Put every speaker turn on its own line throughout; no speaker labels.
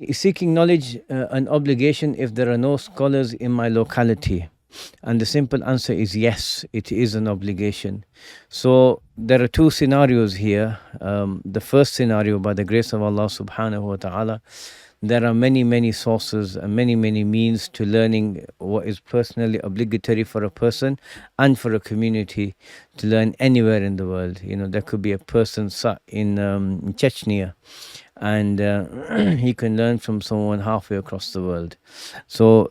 Is seeking knowledge an obligation if there are no scholars in my locality? And the simple answer is yes, it is an obligation. So there are two scenarios here. The first scenario, by the grace of Allah subhanahu wa ta'ala, there are many, many sources and many, many means to learning what is personally obligatory for a person and for a community to learn anywhere in the world. There could be a person sat in Chechnya, and he can learn from someone halfway across the world. So,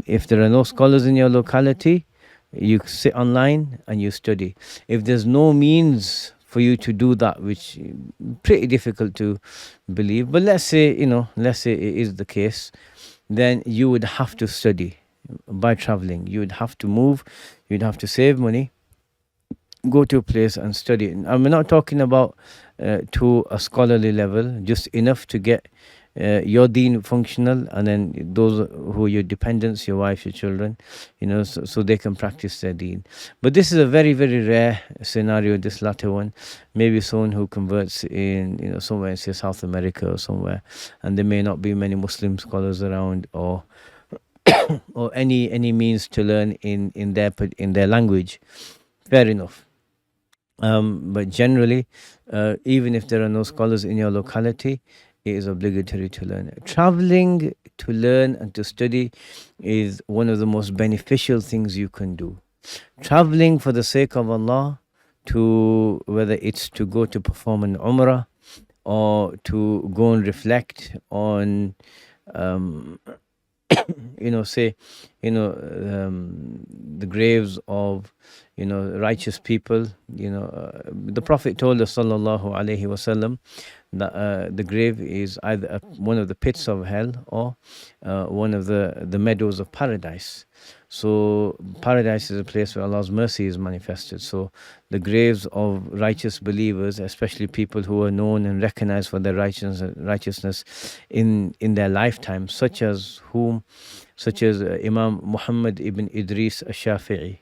if there are no scholars in your locality, you sit online and you study. If there's no means for you to do that, which is pretty difficult to believe, but let's say it is the case, then you would have to study by traveling. You would have to move. You'd have to save money, go to a place and study. I'm not talking about to a scholarly level, just enough to get your deen functional, and then those who are your dependents, your wife, your children, so they can practice their deen. But this is a very, very rare scenario, this latter one. Maybe someone who converts in, somewhere in, say, South America or somewhere, and there may not be many Muslim scholars around, or any means to learn in their language. Fair enough. But generally, even if there are no scholars in your locality, it is obligatory to learn. Traveling to learn and to study is one of the most beneficial things you can do. Traveling for the sake of Allah, to whether it's to go to perform an umrah or to go and reflect on say, the graves of, righteous people. The Prophet told us, sallallahu alaihi wasallam, that the grave is either one of the pits of hell or one of the meadows of paradise. So paradise is a place where Allah's mercy is manifested. So the graves of righteous believers, especially people who are known and recognized for their righteousness in their lifetime, such as Imam Muhammad ibn Idris al-Shafi'i,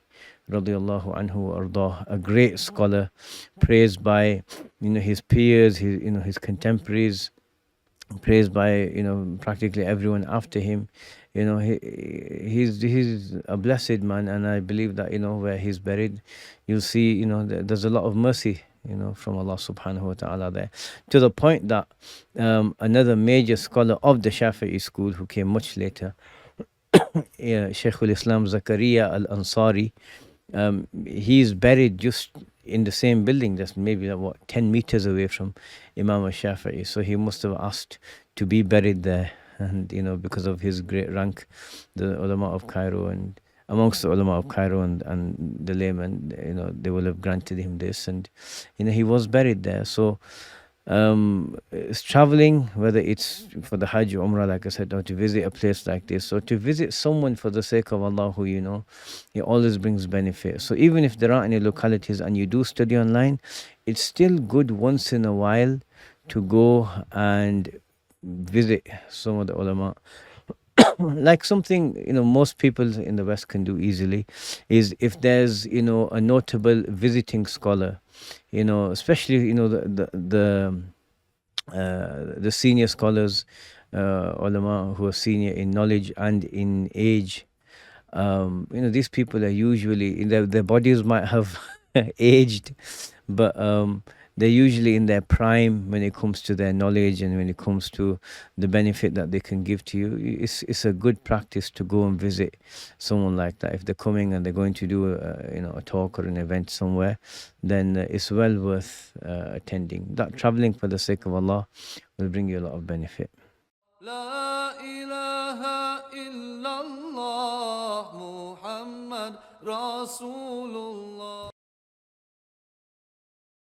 radiyallahu anhu ardah, a great scholar, praised by his peers, his contemporaries, praised by practically everyone after him. He's a blessed man, and I believe that where he's buried, you'll see there's a lot of mercy from Allah subhanahu wa ta'ala there, to the point that another major scholar of the Shafi'i school, who came much later, Shaykh Islam Zakaria al-Ansari, he's buried just in the same building, just maybe 10 meters away from Imam al-Shafi'i. So he must have asked to be buried there, and because of his great rank, the ulama of Cairo, and amongst the ulama of Cairo and the laymen, they will have granted him this, and he was buried there. So it's traveling, whether it's for the Hajj or Umrah, like I said, or to visit a place like this, or to visit someone for the sake of Allah who it always brings benefit. So even if there aren't any localities and you do study online, it's still good once in a while to go and visit some of the ulama. Like something most people in the West can do easily is, if there's a notable visiting scholar, especially the senior scholars, ulama, who are senior in knowledge and in age. These people are usually their bodies might have aged, but they're usually in their prime when it comes to their knowledge, and when it comes to the benefit that they can give to you. It's a good practice to go and visit someone like that. If they're coming and they're going to do a talk or an event somewhere, then it's well worth attending. That traveling for the sake of Allah will bring you a lot of benefit.
La ilaha illallah Muhammad Rasulullah.